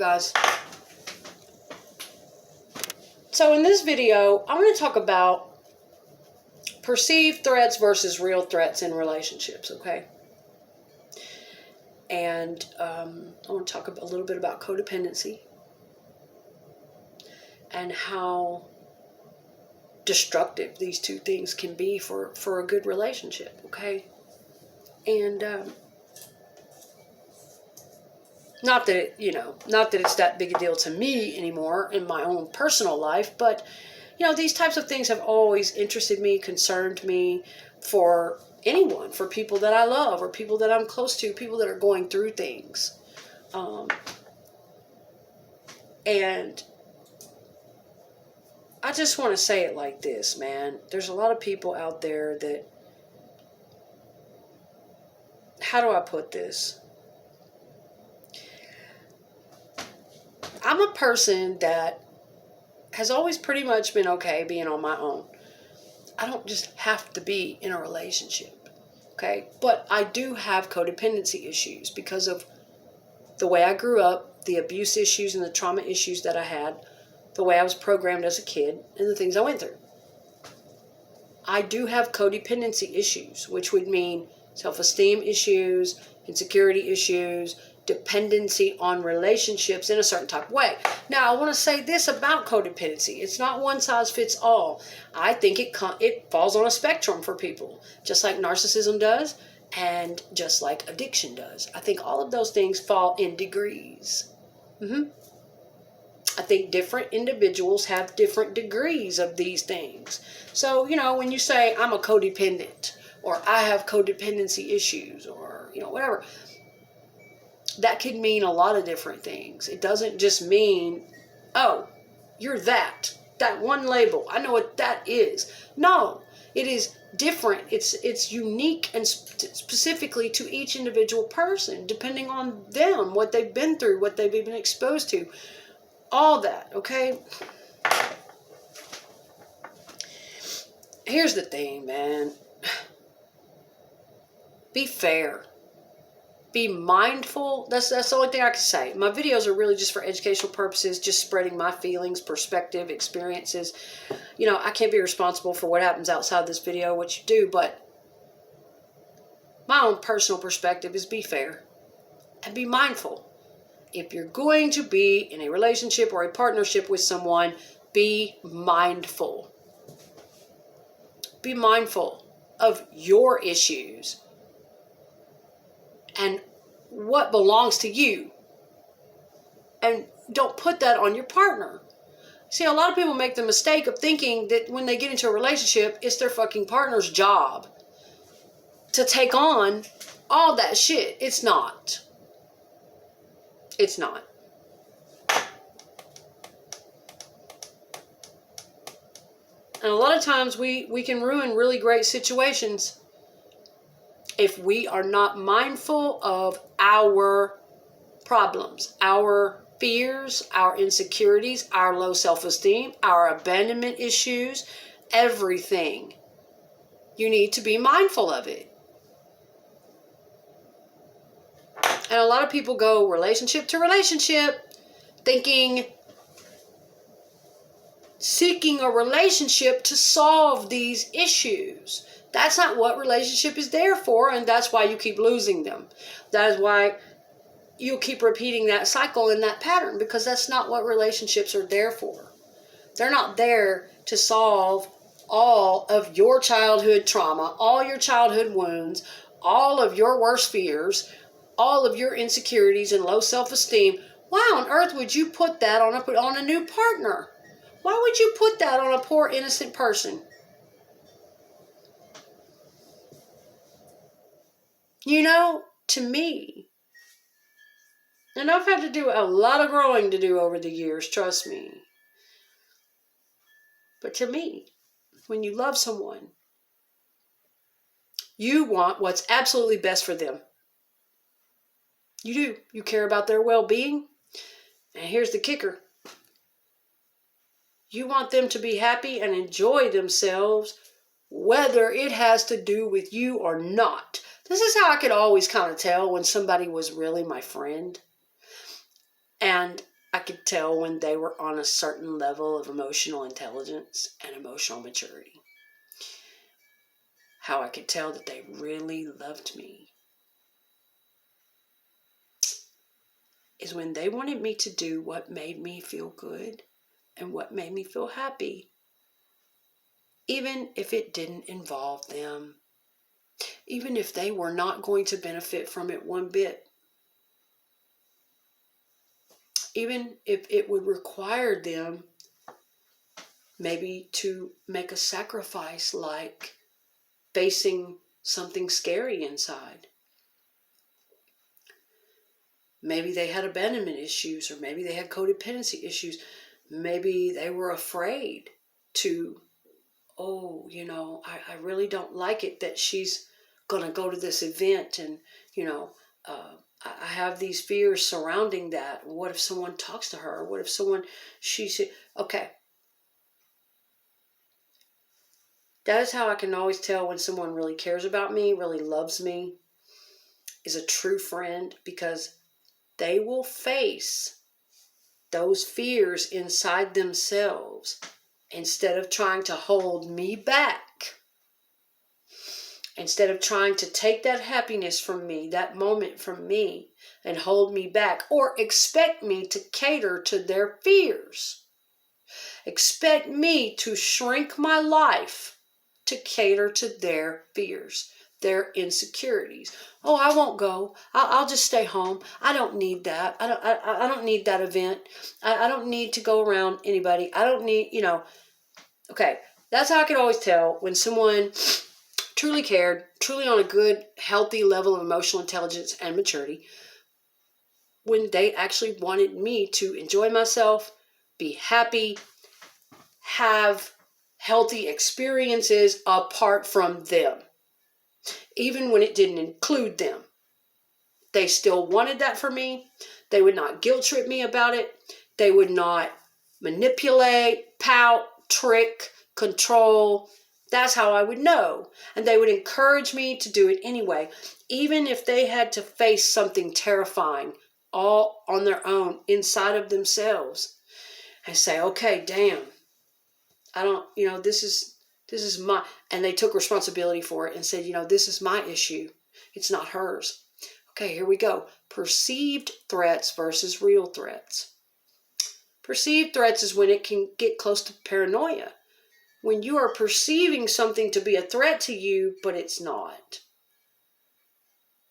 guys. So in this video, I'm going to talk about perceived threats versus real threats in relationships, okay? And I want to talk a little bit about codependency and how destructive these two things can be for a good relationship, okay? And not that it's that big a deal to me anymore in my own personal life, but these types of things have always interested me, concerned me for anyone, for people that I love or people that I'm close to, people that are going through things. And I just want to say it like this, man. There's a lot of people out there that, how do I put this? I'm a person that has always pretty much been okay being on my own. I don't just have to be in a relationship, okay? But I do have codependency issues because of the way I grew up, the abuse issues and the trauma issues that I had, the way I was programmed as a kid, and the things I went through. I do have codependency issues, which would mean self-esteem issues, insecurity issues, dependency on relationships in a certain type of way. Now, I want to say this about codependency. It's not one size fits all. I think it falls on a spectrum for people, just like narcissism does and just like addiction does. I think all of those things fall in degrees. I think different individuals have different degrees of these things. So, when you say I'm a codependent or I have codependency issues or, whatever, that could mean a lot of different things. It doesn't just mean, oh, you're that one label. I know what that is. No, it is different. It's unique and specifically to each individual person, depending on them, what they've been through, what they've been exposed to, all that, okay? Here's the thing, man. Be fair. Be mindful. That's the only thing I can say. My videos are really just for educational purposes, just spreading my feelings, perspective, experiences. I can't be responsible for what happens outside this video, what you do, but my own personal perspective is be fair and be mindful. If you're going to be in a relationship or a partnership with someone, be mindful. Be mindful of your issues and what belongs to you. And don't put that on your partner. See, a lot of people make the mistake of thinking that when they get into a relationship, it's their fucking partner's job to take on all that shit. It's not. It's not. And a lot of times we can ruin really great situations if we are not mindful of our problems, our fears, our insecurities, our low self-esteem, our abandonment issues, everything. You need to be mindful of it. And a lot of people go relationship to relationship seeking a relationship to solve these issues. That's not what relationship is there for, and that's why you keep losing them. That is why you keep repeating that cycle and that pattern, because that's not what relationships are there for. They're not there to solve all of your childhood trauma, all your childhood wounds, all of your worst fears, all of your insecurities and low self-esteem. Why on earth would you put that on a new partner? Why would you put that on a poor innocent person? To me, and I've had to do a lot of growing to do over the years, trust me. But to me, when you love someone, you want what's absolutely best for them. You do. You care about their well-being. And here's the kicker. You want them to be happy and enjoy themselves, whether it has to do with you or not. This is how I could always kind of tell when somebody was really my friend. And I could tell when they were on a certain level of emotional intelligence and emotional maturity. How I could tell that they really loved me is when they wanted me to do what made me feel good and what made me feel happy, even if it didn't involve them, even if they were not going to benefit from it one bit, even if it would require them maybe to make a sacrifice, like facing something scary inside. Maybe they had abandonment issues, or maybe they had codependency issues. Maybe they were afraid to, I really don't like it that she's going to go to this event, and, I have these fears surrounding that. What if someone talks to her? What if she said, okay. That is how I can always tell when someone really cares about me, really loves me, is a true friend, because they will face those fears inside themselves instead of trying to hold me back. Instead of trying to take that happiness from me, that moment from me, and hold me back, or expect me to cater to their fears. Expect me to shrink my life to cater to their fears, their insecurities. Oh, I won't go. I'll just stay home. I don't need that. I don't need that event. I don't need to go around anybody. I don't need, Okay, that's how I could always tell when someone truly cared, truly on a good, healthy level of emotional intelligence and maturity, when they actually wanted me to enjoy myself, be happy, have healthy experiences apart from them, even when it didn't include them. They still wanted that for me. They would not guilt trip me about it. They would not manipulate, pout, trick, control. That's how I would know. And they would encourage me to do it anyway, even if they had to face something terrifying all on their own inside of themselves, and say, okay, damn, I don't, this is my, and they took responsibility for it and said, this is my issue. It's not hers. Okay, here we go. Perceived threats versus real threats. Perceived threats is when it can get close to paranoia. When you are perceiving something to be a threat to you, but it's not.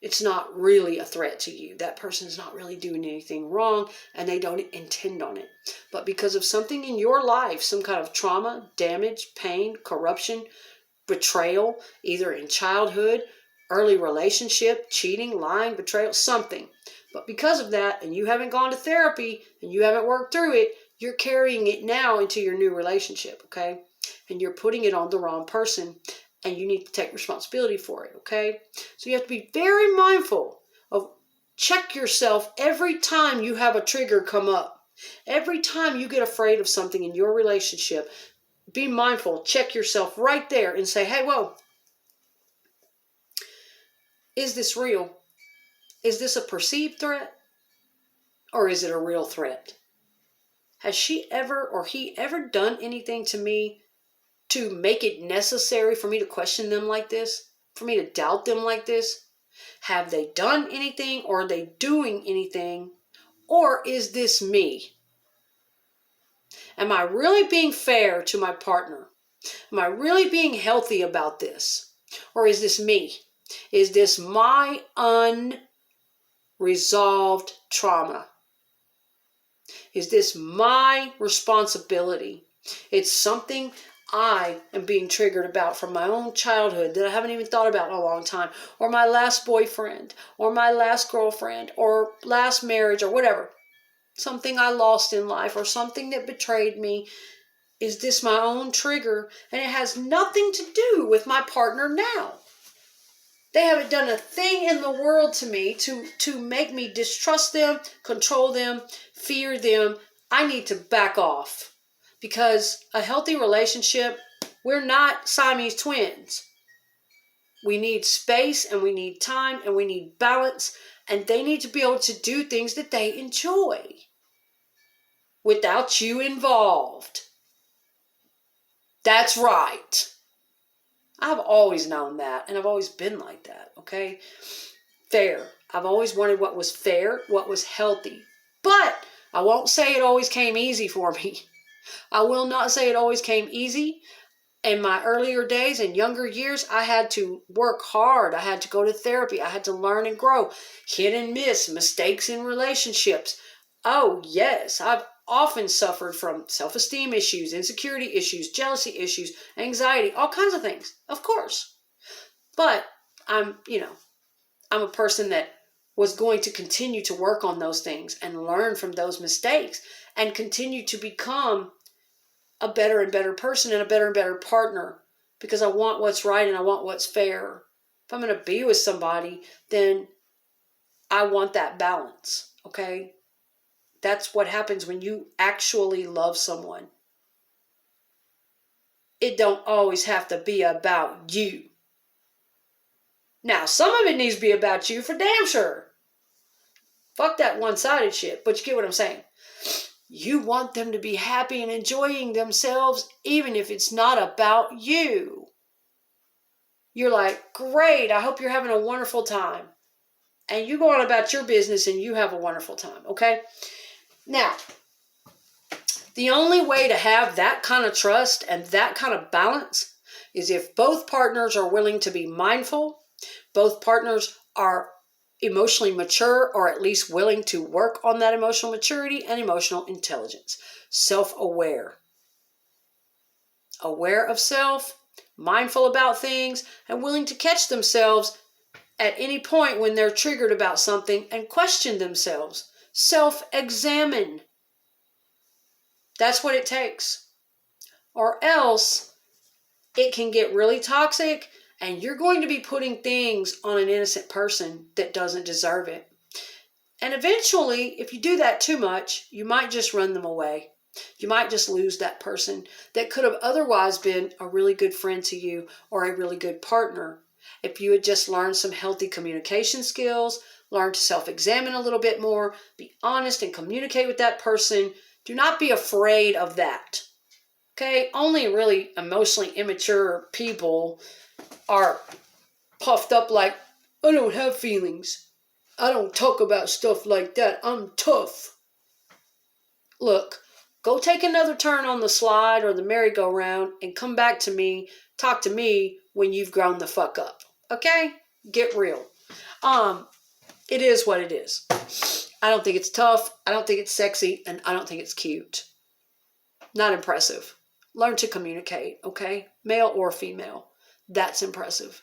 It's not really a threat to you. That person's not really doing anything wrong, and they don't intend on it. But because of something in your life, some kind of trauma, damage, pain, corruption, betrayal, either in childhood, early relationship, cheating, lying, betrayal, something. But because of that, and you haven't gone to therapy, and you haven't worked through it, you're carrying it now into your new relationship, okay? And you're putting it on the wrong person, and you need to take responsibility for it, okay? So you have to be very mindful of, check yourself every time you have a trigger come up. Every time you get afraid of something in your relationship, be mindful, check yourself right there and say, hey, whoa, is this real? Is this a perceived threat? Or is it a real threat? Has she ever or he ever done anything to me to make it necessary for me to question them like this? For me to doubt them like this? Have they done anything, or are they doing anything? Or is this me? Am I really being fair to my partner? Am I really being healthy about this? Or is this me? Is this my unresolved trauma? Is this my responsibility? It's something I am being triggered about from my own childhood that I haven't even thought about in a long time, or my last boyfriend, or my last girlfriend, or last marriage, or whatever. Something I lost in life, or something that betrayed me. Is this my own trigger? And it has nothing to do with my partner now. They haven't done a thing in the world to me to make me distrust them, control them, fear them. I need to back off. Because a healthy relationship, we're not Siamese twins. We need space, and we need time, and we need balance, and they need to be able to do things that they enjoy. without you involved. That's right. I've always known that, and I've always been like that, okay? Fair. I've always wanted what was fair, what was healthy. But I won't say it always came easy for me. I will not say it always came easy. In my earlier days and younger years, I had to work hard. I had to go to therapy. I had to learn and grow. Hit and miss, mistakes in relationships. Oh, yes, I've often suffered from self-esteem issues, insecurity issues, jealousy issues, anxiety, all kinds of things, of course. But I'm a person that was going to continue to work on those things and learn from those mistakes and continue to become a better and better person and a better and better partner, because I want what's right and I want what's fair. If I'm going to be with somebody, then I want that balance, okay? That's what happens when you actually love someone. It don't always have to be about you. Now, some of it needs to be about you for damn sure. Fuck that one-sided shit, but you get what I'm saying. You want them to be happy and enjoying themselves, even if it's not about you. You're like, great, I hope you're having a wonderful time. And you go on about your business and you have a wonderful time, okay? Now, the only way to have that kind of trust and that kind of balance is if both partners are willing to be mindful, both partners are emotionally mature, or at least willing to work on that emotional maturity and emotional intelligence. Self-aware. Aware of self, mindful about things, and willing to catch themselves at any point when they're triggered about something and question themselves. Self-examine. That's what it takes. Or else it can get really toxic and you're going to be putting things on an innocent person that doesn't deserve it. And eventually, if you do that too much, you might just run them away. You might just lose that person that could have otherwise been a really good friend to you or a really good partner. If you had just learned some healthy communication skills, learn to self-examine a little bit more, be honest and communicate with that person. Do not be afraid of that. Okay? Only really emotionally immature people are puffed up like, I don't have feelings. I don't talk about stuff like that. I'm tough. Look, go take another turn on the slide or the merry-go-round and come back to me, talk to me when you've grown the fuck up. Okay? Get real. It is what it is. I don't think it's tough. I don't think it's sexy. And I don't think it's cute. Not impressive. Learn to communicate, okay? Male or female. That's impressive.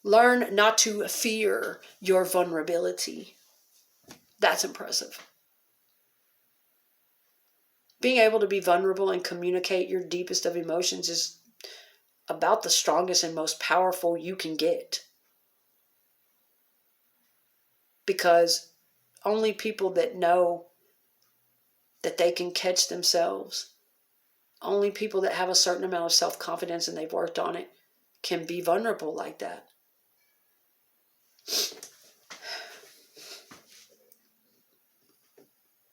Learn not to fear your vulnerability. That's impressive. Being able to be vulnerable and communicate your deepest of emotions is about the strongest and most powerful you can get. Because only people that know that they can catch themselves, only people that have a certain amount of self-confidence and they've worked on it, can be vulnerable like that.